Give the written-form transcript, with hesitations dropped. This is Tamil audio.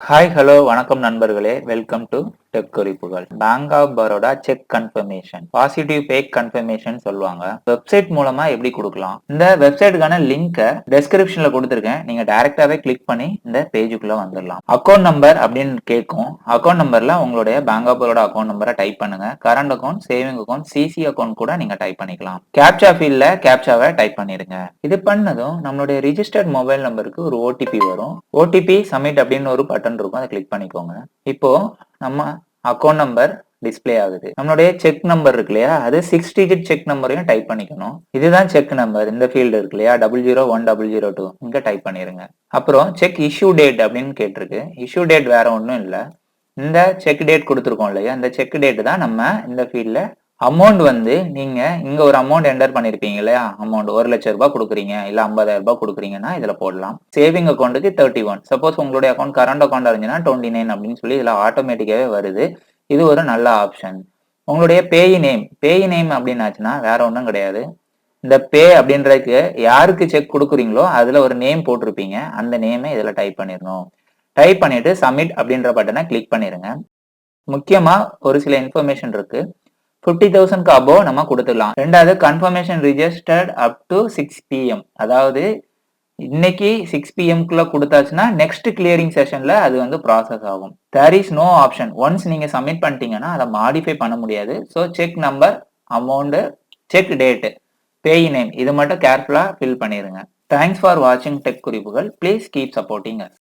ஹாய் ஹலோ வணக்கம் நண்பர்களே, வெல்கம் டு டெக் குறிப்புகள். Bank of Baroda cheque confirmation, positive pay confirmation சொல்லுவாங்க. வெப்சைட் மூலமா எப்படி கொடுக்கலாம்? இந்த வெப்சைட்டுக்கான லிங்கை டெஸ்கிரிப்ஷன்ல கொடுத்துருக்கேன். நீங்க டைரக்டாவே கிளிக் பண்ணி இந்த பேஜுக்குள்ள வந்துடலாம். அக்கௌண்ட் நம்பர் அப்படின்னு கேட்கும். அக்கௌண்ட் நம்பர்ல உங்களுடைய பேங்க் ஆஃப் பரோடா அக்கௌண்ட் நம்பரை டைப் பண்ணுங்க. Current account, saving account, CC account கூட நீங்க டைப் பண்ணிக்கலாம். கேப்சா ஃபீல்ட்ல கேப்சாவை டைப் பண்ணிருங்க. இது பண்ணதும் நம்மளுடைய ரிஜிஸ்டர்ட் மொபைல் நம்பருக்கு ஒரு ஓடிபி வரும். ஓடிபி சப்மிட் அப்படின்னு ஒரு பட்டன் இருக்கும், அதை கிளிக் பண்ணிக்கோங்க. இப்போ நம்ம அக்கௌண்ட் நம்பர் டிஸ்பிளே ஆகுது. நம்மளுடைய செக் நம்பர் இருக்கு இல்லையா, அது 6 டிஜிட் செக் நம்பரையும் டைப் பண்ணிக்கணும். இதுதான் செக் நம்பர். இந்த ஃபீல்டு இருக்கு இல்லையா, 001002 இங்க டைப் பண்ணிருங்க. அப்புறம் செக் இஷ்யூ டேட் அப்படின்னு கேட்டிருக்கு. இஷ்யூ டேட் வேற ஒன்றும் இல்லை, இந்த செக் டேட் கொடுத்துருக்கோம் இல்லையா, இந்த செக் டேட் தான் நம்ம இந்த ஃபீல்ட்ல. அமௌண்ட் வந்து நீங்க இங்க ஒரு அமௌண்ட் என்டர் பண்ணிருப்பீங்க இல்லையா, அமௌண்ட் 1,00,000 ரூபாய் கொடுக்குறீங்க இல்ல 50,000 ரூபாய் கொடுக்குறீங்கன்னா இதுல போடலாம். சேவிங் அக்கௌண்ட்டுக்கு 31, சப்போஸ் உங்களுடைய அக்கௌண்ட் கரண்ட் அக்கௌண்ட் இருந்துச்சுன்னா 29 அப்படின்னு சொல்லி இதுல ஆட்டோமேட்டிக்காவே வருது. இது ஒரு நல்ல ஆப்ஷன். உங்களுடைய பேய் நேம் அப்படின்னாச்சுன்னா வேற ஒன்றும் கிடையாது. இந்த பே அப்படின்றதுக்கு யாருக்கு செக் கொடுக்குறீங்களோ அதுல ஒரு நேம் போட்டிருப்பீங்க, அந்த நேமை இதுல டைப் பண்ணிடணும். டைப் பண்ணிட்டு சப்மிட் அப்படின்ற பட்டனை கிளிக் பண்ணிருங்க. முக்கியமா ஒரு சில இன்ஃபர்மேஷன் இருக்கு. 50,000க்கு அபோவ் நம்ம கொடுத்துடலாம். ரெண்டாவது, confirmation registered up to 6 PM, அதாவது இன்னைக்கு 6 PM கொடுத்தாச்சுன்னா நெக்ஸ்ட் கிளியரிங் செஷன்ல அது வந்து ப்ராசஸ் ஆகும். There is no option. Once நீங்க சப்மிட் பண்ணிட்டீங்கன்னா அதை மாடிஃபை பண்ண முடியாது. So cheque number, amount, cheque date, payee name இது மட்டும் கேர்ஃபுல்லா ஃபில் பண்ணிருங்க. தேங்க்ஸ் ஃபார் வாட்சிங் டெக் குறிப்புகள். Please keep supporting as.